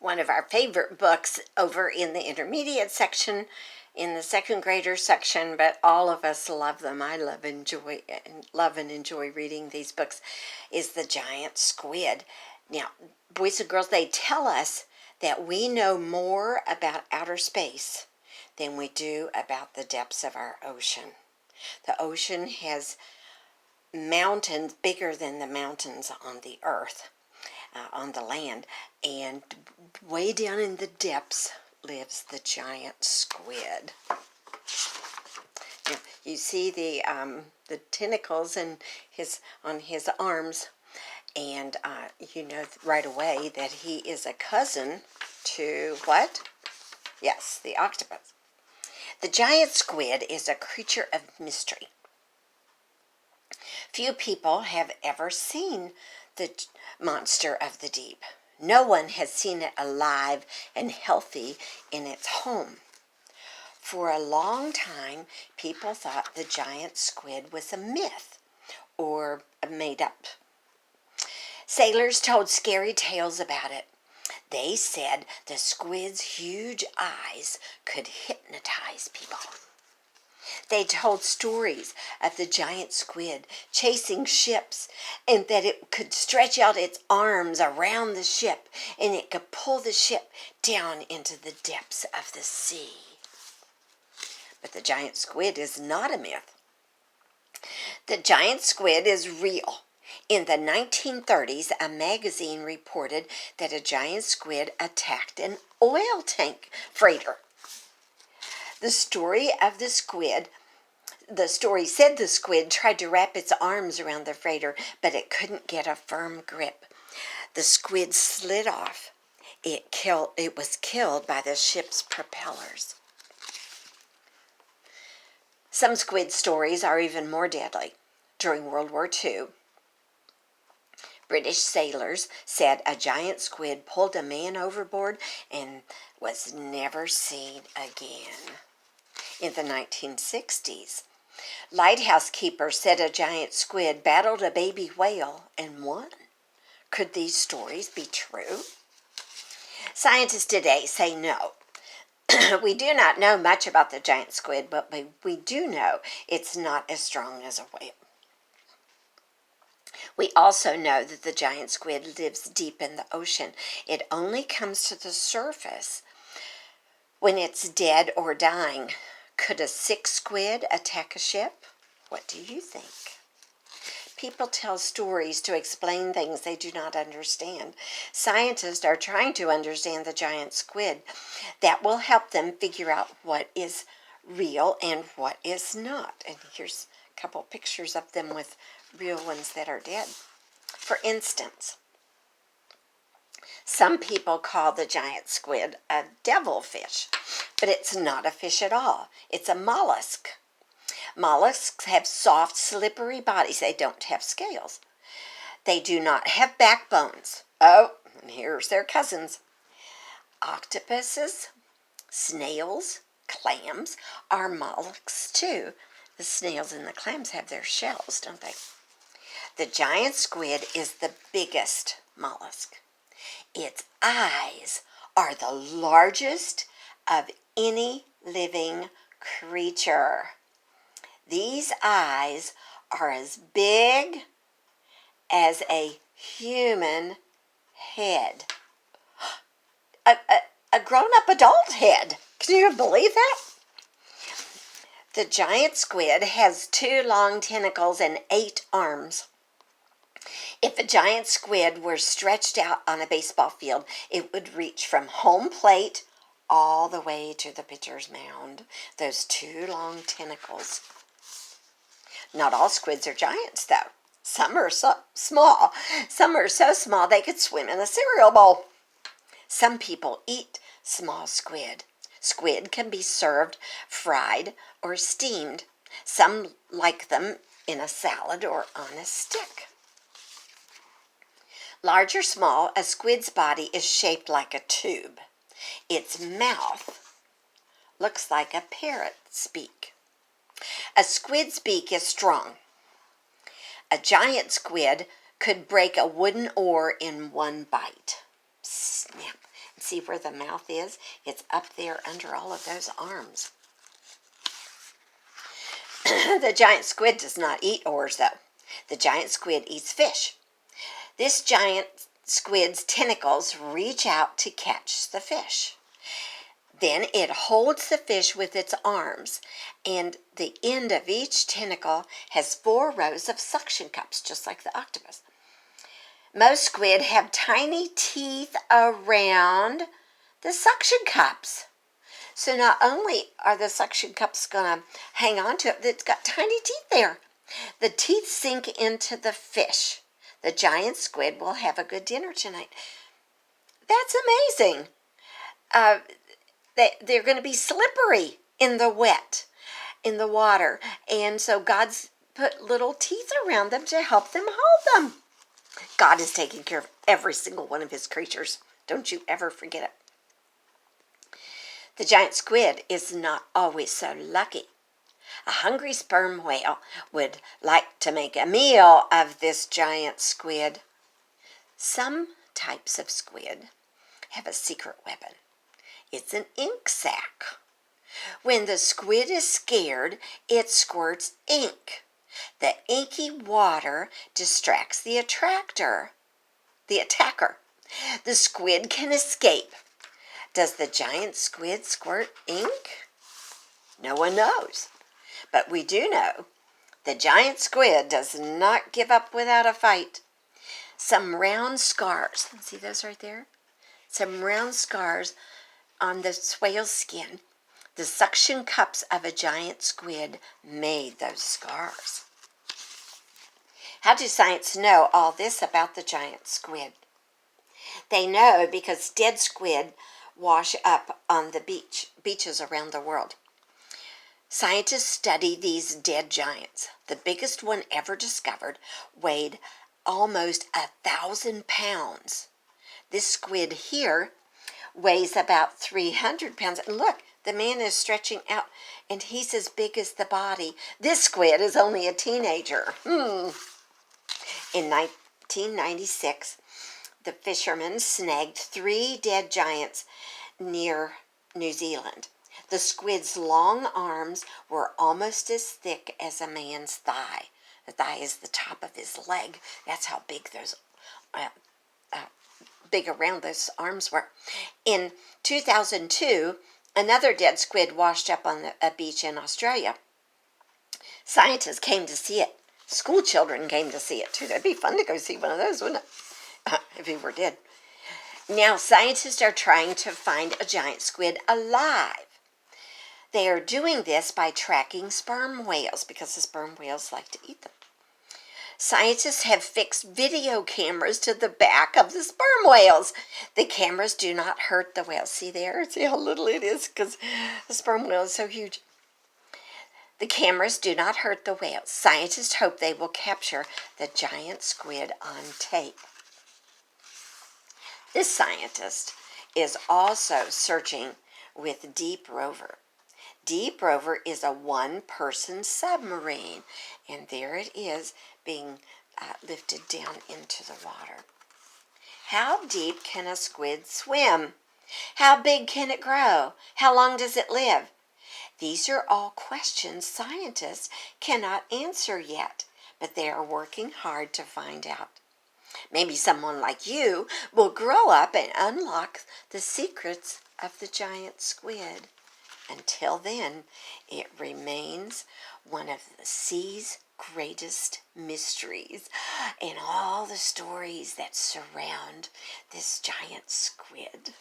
one of our favorite books over in the intermediate section, in the second grader section, but all of us love them. I love and enjoy reading these books, is The Giant Squid. Now, boys and girls, they tell us that we know more about outer space than we do about the depths of our ocean. The ocean has mountains bigger than the mountains on the earth, on the land, and way down in the depths lives the giant squid. You see the tentacles on his arms, and you know right away that he is a cousin to what? Yes, the octopus. The giant squid is a creature of mystery. Few people have ever seen the monster of the deep. No one has seen it alive and healthy in its home. For a long time, people thought the giant squid was a myth or made up. Sailors told scary tales about it. They said the squid's huge eyes could hypnotize people. They told stories of the giant squid chasing ships, and that it could stretch out its arms around the ship and it could pull the ship down into the depths of the sea. But the giant squid is not a myth. The giant squid is real. In the 1930s, a magazine reported that a giant squid attacked an oil tank freighter. The story said the squid tried to wrap its arms around the freighter, but it couldn't get a firm grip. The squid slid off. It was killed by the ship's propellers. Some squid stories are even more deadly. During World War II, British sailors said a giant squid pulled a man overboard and was never seen again. In the 1960s, lighthouse keepers said a giant squid battled a baby whale and won. Could these stories be true? Scientists today say no. We do not know much about the giant squid, but we do know it's not as strong as a whale. We also know that the giant squid lives deep in the ocean. It only comes to the surface when it's dead or dying. Could a sick squid attack a ship? What do you think? People tell stories to explain things they do not understand. Scientists are trying to understand the giant squid. That will help them figure out what is real and what is not. And here's a couple pictures of them with real ones that are dead. For instance, some people call the giant squid a devilfish, but it's not a fish at all. It's a mollusk. Mollusks have soft, slippery bodies. They don't have scales. They do not have backbones. Oh, and here's their cousins. Octopuses, snails, clams are mollusks too. The snails and the clams have their shells, don't they? The giant squid is the biggest mollusk. Its eyes are the largest of any living creature. These eyes are as big as a human head. A grown-up adult head. Can you believe that? The giant squid has 2 long tentacles and 8 arms. If a giant squid were stretched out on a baseball field, it would reach from home plate all the way to the pitcher's mound. Those 2 long tentacles. Not all squids are giants, though. Some are so small. Some are so small they could swim in a cereal bowl. Some people eat small squid. Squid can be served fried or steamed. Some like them in a salad or on a stick. Large or small, a squid's body is shaped like a tube. Its mouth looks like a parrot's beak. A squid's beak is strong. A giant squid could break a wooden oar in one bite. Snap. See where the mouth is? It's up there under all of those arms. The giant squid does not eat oars, though. The giant squid eats fish. This giant squid's tentacles reach out to catch the fish. Then it holds the fish with its arms, and the end of each tentacle has 4 rows of suction cups, just like the octopus. Most squid have tiny teeth around the suction cups. So not only are the suction cups going to hang on to it, it's got tiny teeth there. The teeth sink into the fish. The giant squid will have a good dinner tonight. That's amazing. They're going to be slippery in the water. And so God's put little teeth around them to help them hold them. God is taking care of every single one of his creatures. Don't you ever forget it. The giant squid is not always so lucky. A hungry sperm whale would like to make a meal of this giant squid. Some types of squid have a secret weapon. It's an ink sac. When the squid is scared, it squirts ink. The inky water distracts the attacker. The squid can escape. Does the giant squid squirt ink? No one knows. But we do know the giant squid does not give up without a fight. Some round scars, see those right there? Some round scars on the whale's skin. The suction cups of a giant squid made those scars. How do scientists know all this about the giant squid? They know because dead squid wash up on the beaches around the world. Scientists study these dead giants. The biggest one ever discovered weighed almost 1,000 pounds. This squid here weighs about 300 pounds. And look, the man is stretching out, and he's as big as the body. This squid is only a teenager. In 1996, the fishermen snagged 3 dead giants near New Zealand. The squid's long arms were almost as thick as a man's thigh. The thigh is the top of his leg. That's how big those big around those arms were. In 2002, another dead squid washed up on a beach in Australia. Scientists came to see it. School children came to see it too. That'd be fun to go see one of those, wouldn't it? If he were dead. Now, scientists are trying to find a giant squid alive. They are doing this by tracking sperm whales because the sperm whales like to eat them. Scientists have fixed video cameras to the back of the sperm whales. The cameras do not hurt the whales. See there? See how little it is because the sperm whale is so huge. The cameras do not hurt the whales. Scientists hope they will capture the giant squid on tape. This scientist is also searching with Deep Rover. Deep Rover is a one-person submarine, and there it is being lifted down into the water. How deep can a squid swim? How big can it grow? How long does it live? These are all questions scientists cannot answer yet, but they are working hard to find out. Maybe someone like you will grow up and unlock the secrets of the giant squid. Until then, it remains one of the sea's greatest mysteries and all the stories that surround this giant squid.